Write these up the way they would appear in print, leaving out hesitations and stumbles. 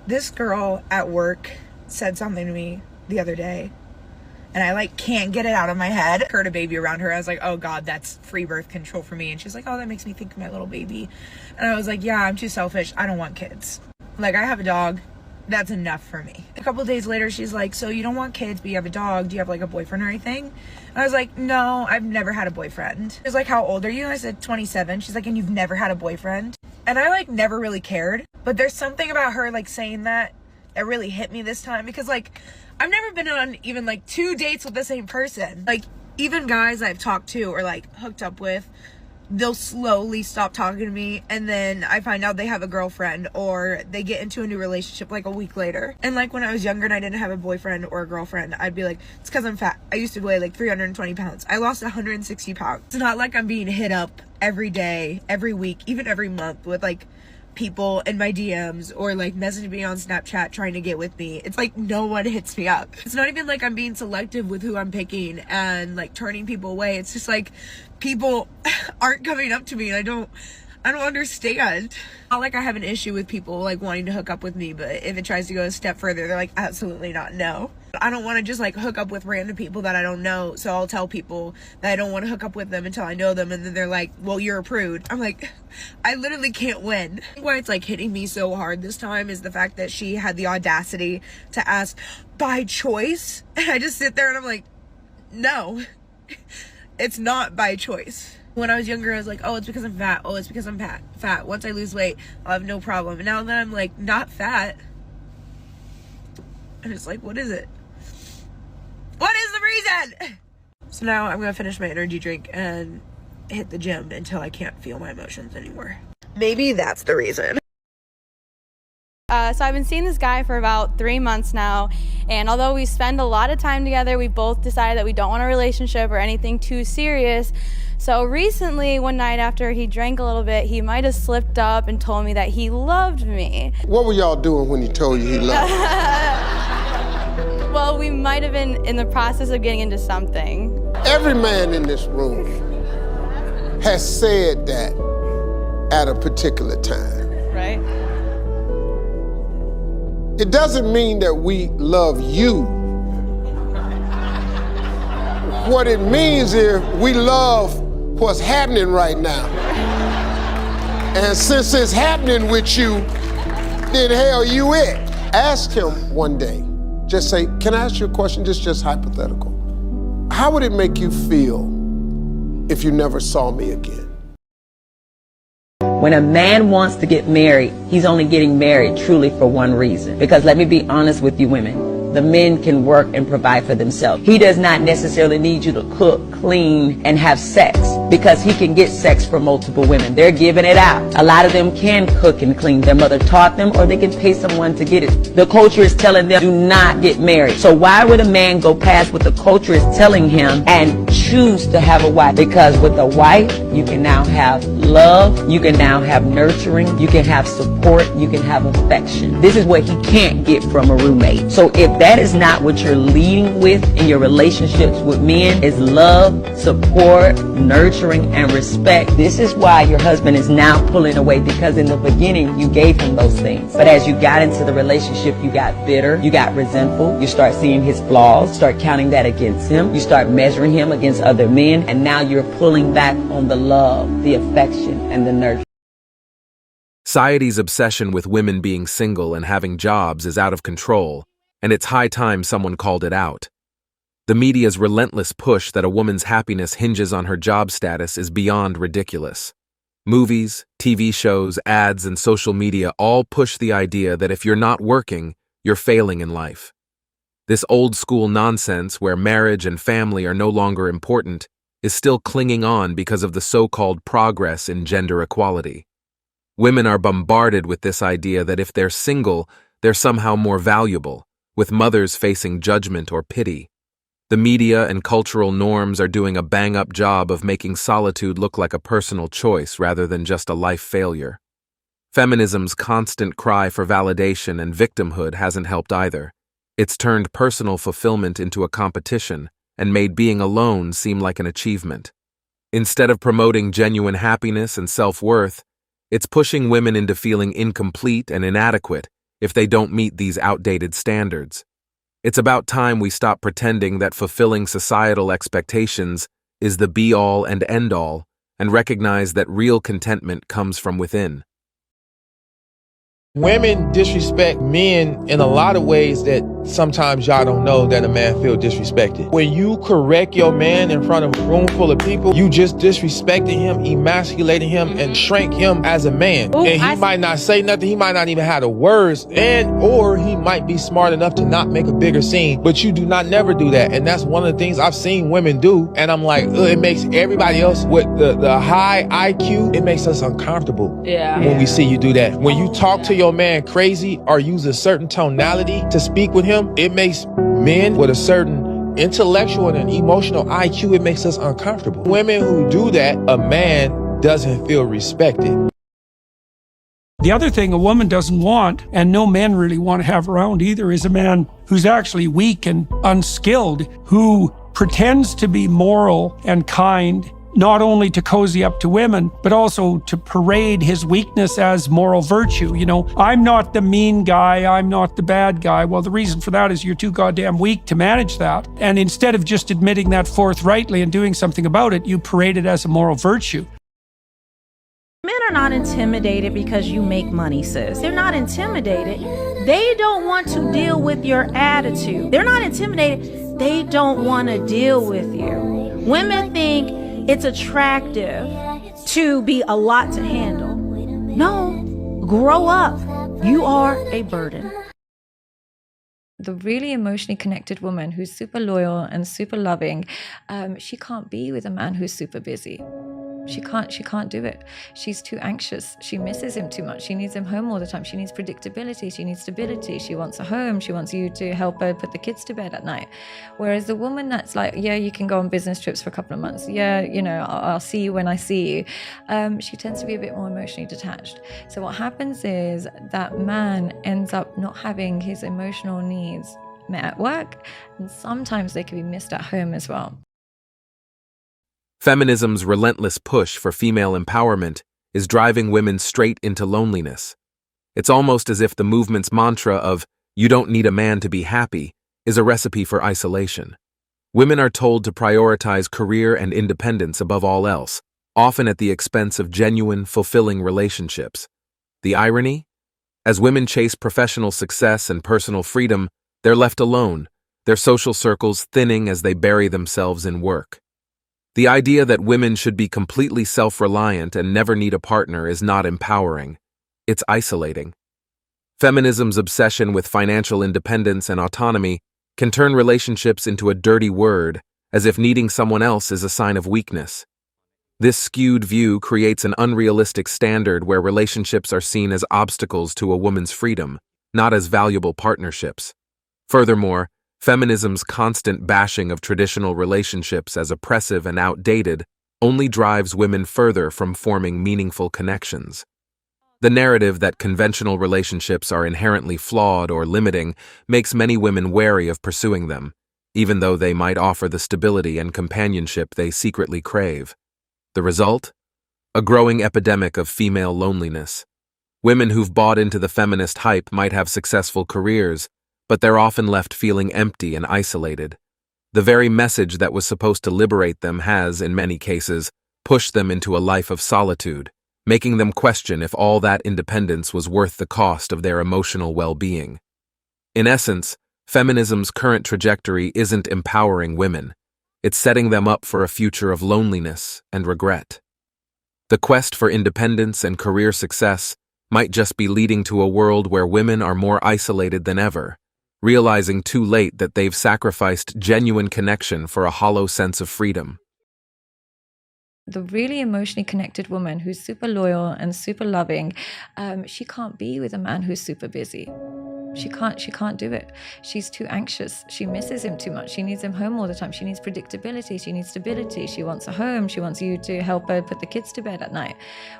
This girl at work said something to me the other day, and I like can't get it out of my head. I heard a baby around her. I was like, oh God, that's free birth control for me. And she's like, oh, that makes me think of my little baby. And I was like, yeah, I'm too selfish. I don't want kids. Like, I have a dog. That's enough for me. A couple days later, she's like, so you don't want kids, but you have a dog. Do you have like a boyfriend or anything? And I was like, no, I've never had a boyfriend. She was like, how old are you? And I said, 27. She's like, and you've never had a boyfriend? And I like never really cared. But there's something about her like saying that really hit me this time, because like I've never been on even like 2 dates with the same person. Like, even guys I've talked to or like hooked up with, they'll slowly stop talking to me, and then I find out they have a girlfriend, or they get into a new relationship like a week later. And like when I was younger and I didn't have a boyfriend or a girlfriend, I'd be like, it's because I'm fat. I used to weigh like 320 pounds. I lost 160 pounds. It's not like I'm being hit up every day, every week, even every month with like people in my DMs or like messaging me on Snapchat trying to get with me. It's like no one hits me up. It's not even like I'm being selective with who I'm picking and like turning people away. It's just like people aren't coming up to me, and I don't understand. Not like I have an issue with people like wanting to hook up with me, but if it tries to go a step further, they're like, absolutely not, no. I don't want to just like hook up with random people that I don't know, so I'll tell people that I don't want to hook up with them until I know them, and then they're like, well, you're a prude. I'm like, I literally can't win. Why it's like hitting me so hard this time is the fact that she had the audacity to ask by choice, and I just sit there and I'm like, no, it's not by choice. When I was younger, I was like, oh, it's because I'm fat. Oh, it's because I'm fat. Once I lose weight, I'll have no problem. And now that I'm like not fat, I'm just like, what is it? What is the reason? So now I'm gonna finish my energy drink and hit the gym until I can't feel my emotions anymore. Maybe that's the reason. So I've been seeing this guy for about 3 months now, and although we spend a lot of time together, we both decided that we don't want a relationship or anything too serious. So recently, one night after he drank a little bit, he might have slipped up and told me that he loved me. What were y'all doing when he told you he loved you? Well, we might have been in the process of getting into something. Every man in this room has said that at a particular time. Right? It doesn't mean that we love you. What it means is we love what's happening right now. And since it's happening with you, then hell, you it. Ask him one day, just say, can I ask you a question? This is just hypothetical. How would it make you feel if you never saw me again? When a man wants to get married, he's only getting married truly for one reason. Because let me be honest with you women, the men can work and provide for themselves. He does not necessarily need you to cook, clean, and have sex, because he can get sex from multiple women. They're giving it out. A lot of them can cook and clean. Their mother taught them, or they can pay someone to get it. The culture is telling them, do not get married. So why would a man go past what the culture is telling him and choose to have a wife? Because with a wife, you can now have love, you can now have nurturing, you can have support, you can have affection. This is what he can't get from a roommate. So if that is not what you're leading with in your relationships with men, is love, support, nurturing, and respect, this is why your husband is now pulling away, because in the beginning you gave him those things. But as you got into the relationship, you got bitter, you got resentful, you start seeing his flaws, start counting that against him, you start measuring him against other men, and now you're pulling back on the love, the affection, and the nurture. Society's obsession with women being single and having jobs is out of control, and it's high time someone called it out. The media's relentless push that a woman's happiness hinges on her job status is beyond ridiculous. Movies, TV shows, ads, and social media all push the idea that if you're not working, you're failing in life. This old-school nonsense where marriage and family are no longer important is still clinging on because of the so-called progress in gender equality. Women are bombarded with this idea that if they're single, they're somehow more valuable, with mothers facing judgment or pity. The media and cultural norms are doing a bang-up job of making solitude look like a personal choice rather than just a life failure. Feminism's constant cry for validation and victimhood hasn't helped either. It's turned personal fulfillment into a competition and made being alone seem like an achievement. Instead of promoting genuine happiness and self-worth, it's pushing women into feeling incomplete and inadequate if they don't meet these outdated standards. It's about time we stop pretending that fulfilling societal expectations is the be-all and end-all and recognize that real contentment comes from within. Women disrespect men in a lot of ways that sometimes y'all don't know that a man feel disrespected. When you correct your man in front of a room full of people, you just disrespecting him, emasculating him, and shrink him as a man. Ooh, and he might not say nothing, he might not even have the words, or he might be smart enough to not make a bigger scene, but you do not never do that. And that's one of the things I've seen women do, and I'm like, it makes everybody else with the high IQ, it makes us uncomfortable when we see you do that. When you talk to your man crazy or use a certain tonality to speak with him, it makes men with a certain intellectual and emotional IQ, it makes us uncomfortable. Women who do that, a man doesn't feel respected. The other thing a woman doesn't want, and no men really want to have around either, is a man who's actually weak and unskilled, who pretends to be moral and kind, not only to cozy up to women, but also to parade his weakness as moral virtue. You know, I'm not the mean guy, I'm not the bad guy. Well, the reason for that is you're too goddamn weak to manage that. And instead of just admitting that forthrightly and doing something about it, you parade it as a moral virtue. Men are not intimidated because you make money, sis. They're not intimidated. They don't want to deal with your attitude. They're not intimidated. They don't want to deal with you. Women think it's attractive to be a lot to handle. No, grow up. You are a burden. The really emotionally connected woman who's super loyal and super loving, she can't be with a man who's super busy. She can't do it. She's too anxious. She misses him too much. She needs him home all the time. She needs predictability. She needs stability. She wants a home. She wants you to help her put the kids to bed at night. Whereas the woman that's like, yeah, you can go on business trips for a couple of months. Yeah, you know, I'll see you when I see you. She tends to be a bit more emotionally detached. So what happens is that man ends up not having his emotional needs met at work, and sometimes they can be missed at home as well. Feminism's relentless push for female empowerment is driving women straight into loneliness. It's almost as if the movement's mantra of, "You don't need a man to be happy," is a recipe for isolation. Women are told to prioritize career and independence above all else, often at the expense of genuine, fulfilling relationships. The irony? As women chase professional success and personal freedom, they're left alone, their social circles thinning as they bury themselves in work. The idea that women should be completely self-reliant and never need a partner is not empowering. It's isolating. Feminism's obsession with financial independence and autonomy can turn relationships into a dirty word, as if needing someone else is a sign of weakness. This skewed view creates an unrealistic standard where relationships are seen as obstacles to a woman's freedom, not as valuable partnerships. Furthermore, feminism's constant bashing of traditional relationships as oppressive and outdated only drives women further from forming meaningful connections. The narrative that conventional relationships are inherently flawed or limiting makes many women wary of pursuing them, even though they might offer the stability and companionship they secretly crave. The result? A growing epidemic of female loneliness. Women who've bought into the feminist hype might have successful careers, but they're often left feeling empty and isolated. The very message that was supposed to liberate them has, in many cases, pushed them into a life of solitude, making them question if all that independence was worth the cost of their emotional well-being. In essence, feminism's current trajectory isn't empowering women. It's setting them up for a future of loneliness and regret. The quest for independence and career success might just be leading to a world where women are more isolated than ever, realizing too late that they've sacrificed genuine connection for a hollow sense of freedom. The really emotionally connected woman who's super loyal and super loving, she can't be with a man who's super busy. She can't do it. She's too anxious. She misses him too much. She needs him home all the time. She needs predictability. She needs stability. She wants a home. She wants you to help her put the kids to bed at night.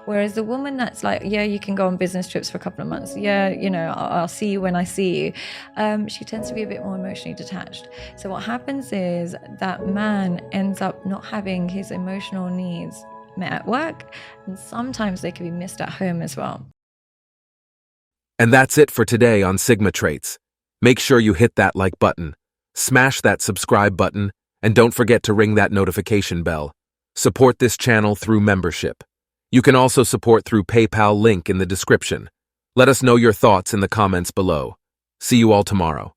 Whereas the woman that's like, yeah, you can go on business trips for a couple of months. Yeah, you know, I'll see you when I see you. She tends to be a bit more emotionally detached. So what happens is that man ends up not having his emotional needs met at work, and sometimes they can be missed at home as well. And that's it for today on Sigma Traits. Make sure you hit that like button, smash that subscribe button, and don't forget to ring that notification bell. Support this channel through membership. You can also support through PayPal link in the description. Let us know your thoughts in the comments below. See you all tomorrow.